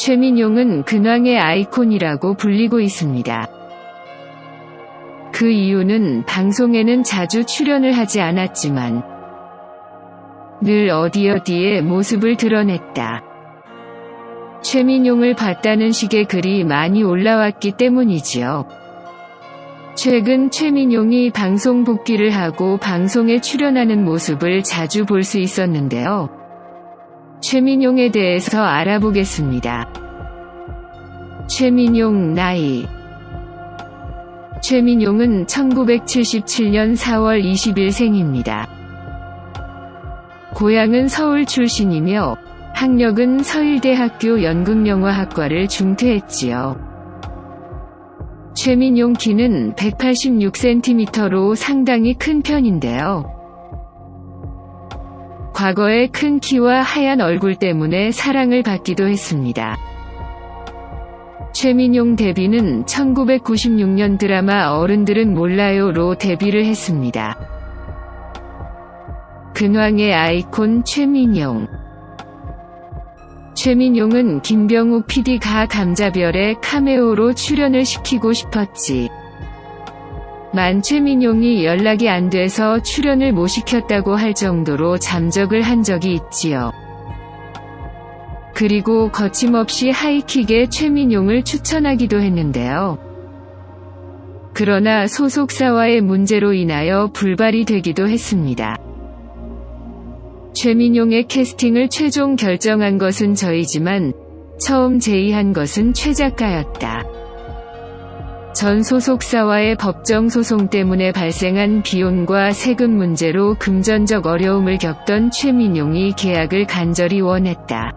최민용은 근황의 아이콘이라고 불리고 있습니다. 그 이유는 방송에는 자주 출연을 하지 않았지만 늘 어디어디에 모습을 드러냈다. 최민용을 봤다는 식의 글이 많이 올라왔기 때문이지요. 최근 최민용이 방송 복귀를 하고 방송에 출연하는 모습을 자주 볼 수 있었는데요. 최민용에 대해서 알아보겠습니다. 최민용 나이. 최민용은 1977년 4월 20일 생입니다. 고향은 서울 출신이며 학력은 서일대학교 연극영화학과를 중퇴했지요. 최민용 키는 186cm로 상당히 큰 편인데요. 과거에 큰 키와 하얀 얼굴 때문에 사랑을 받기도 했습니다. 최민용 데뷔는 1996년 드라마 어른들은 몰라요로 데뷔를 했습니다. 근황의 아이콘 최민용. 최민용은 김병욱 PD가 감자별에 카메오로 출연을 시키고 싶었지. 만 최민용이 연락이 안 돼서 출연을 못 시켰다고 할 정도로 잠적을 한 적이 있지요. 그리고 거침없이 하이킥에 최민용을 추천하기도 했는데요. 그러나 소속사와의 문제로 인하여 불발이 되기도 했습니다. 최민용의 캐스팅을 최종 결정한 것은 저이지만 처음 제의한 것은 최 작가였다. 전 소속사와의 법정 소송 때문에 발생한 비용과 세금 문제로 금전적 어려움을 겪던 최민용이 계약을 간절히 원했다.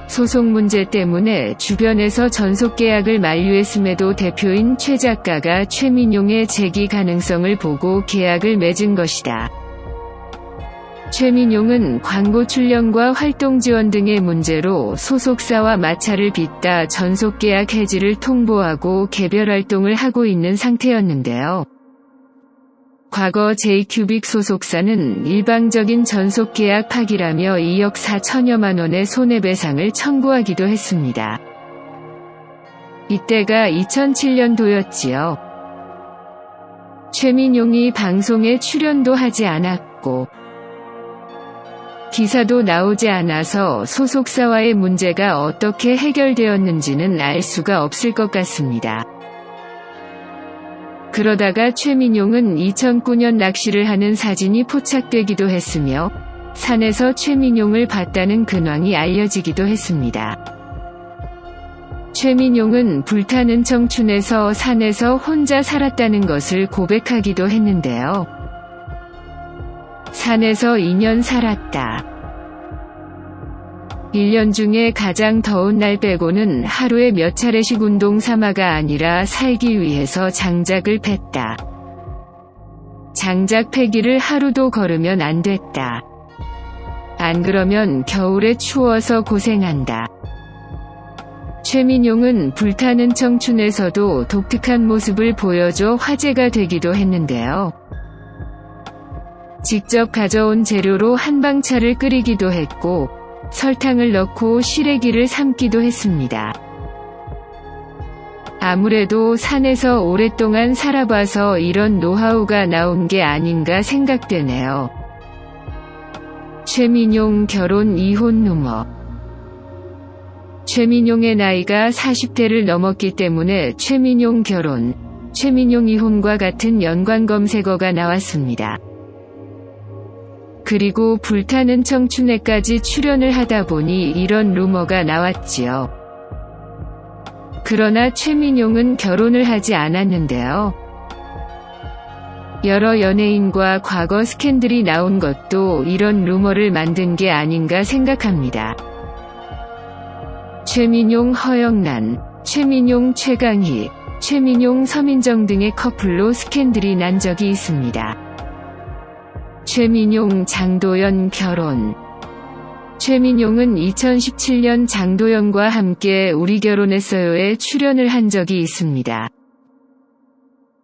소송 문제 때문에 주변에서 전속 계약을 만류했음에도 대표인 최 작가가 최민용의 재기 가능성을 보고 계약을 맺은 것이다. 최민용은 광고 출연과 활동 지원 등의 문제로 소속사와 마찰을 빚다 전속 계약 해지를 통보하고 개별 활동을 하고 있는 상태였는데요. 과거 제이큐빅 소속사는 일방적인 전속 계약 파기라며 2억 4천여만 원의 손해배상을 청구하기도 했습니다. 이때가 2007년도였지요. 최민용이 방송에 출연도 하지 않았고 기사도 나오지 않아서 소속사와의 문제가 어떻게 해결되었는지는 알 수가 없을 것 같습니다. 그러다가 최민용은 2009년 낚시를 하는 사진이 포착되기도 했으며 산에서 최민용을 봤다는 근황이 알려지기도 했습니다. 최민용은 불타는 청춘에서 산에서 혼자 살았다는 것을 고백하기도 했는데요. 산에서 2년 살았다. 1년 중에 가장 더운 날 빼고는 하루에 몇 차례씩 운동 삼아가 아니라 살기 위해서 장작을 팼다. 장작 패기를 하루도 걸으면 안 됐다. 안 그러면 겨울에 추워서 고생한다. 최민용은 불타는 청춘에서도 독특한 모습을 보여줘 화제가 되기도 했는데요. 직접 가져온 재료로 한방차를 끓이기도 했고 설탕을 넣고 시래기를 삶기도 했습니다. 아무래도 산에서 오랫동안 살아봐서 이런 노하우가 나온 게 아닌가 생각되네요. 최민용 결혼 이혼 루머. 최민용의 나이가 40대를 넘었기 때문에 최민용 결혼, 최민용 이혼과 같은 연관 검색어가 나왔습니다. 그리고 불타는 청춘에까지 출연을 하다 보니 이런 루머가 나왔지요. 그러나 최민용은 결혼을 하지 않았는데요. 여러 연예인과 과거 스캔들이 나온 것도 이런 루머를 만든 게 아닌가 생각합니다. 최민용 허영란, 최민용 최강희, 최민용 서민정 등의 커플로 스캔들이 난 적이 있습니다. 최민용 장도연 결혼. 최민용은 2017년 장도연과 함께 우리 결혼했어요에 출연을 한 적이 있습니다.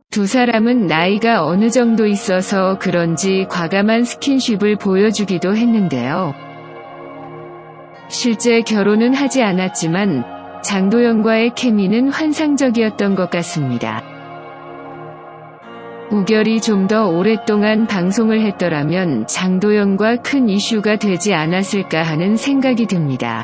두 사람은 나이가 어느 정도 있어서 그런지 과감한 스킨십을 보여주기도 했는데요. 실제 결혼은 하지 않았지만 장도연과의 케미는 환상적이었던 것 같습니다. 우결이 좀 더 오랫동안 방송을 했더라면 장도연과 큰 이슈가 되지 않았을까 하는 생각이 듭니다.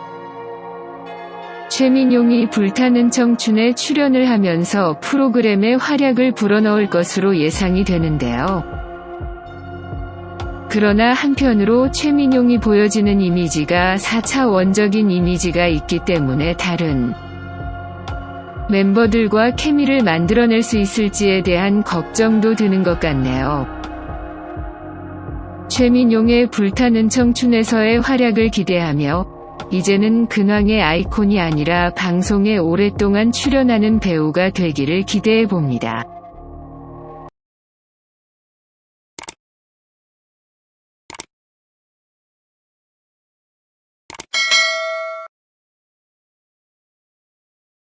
최민용이 불타는 청춘에 출연을 하면서 프로그램에 활약을 불어넣을 것으로 예상이 되는데요. 그러나 한편으로 최민용이 보여지는 이미지가 4차원적인 이미지가 있기 때문에 다른 멤버들과 케미를 만들어낼 수 있을지에 대한 걱정도 드는 것 같네요. 최민용의 불타는 청춘에서의 활약을 기대하며 이제는 근황의 아이콘이 아니라 방송에 오랫동안 출연하는 배우가 되기를 기대해봅니다.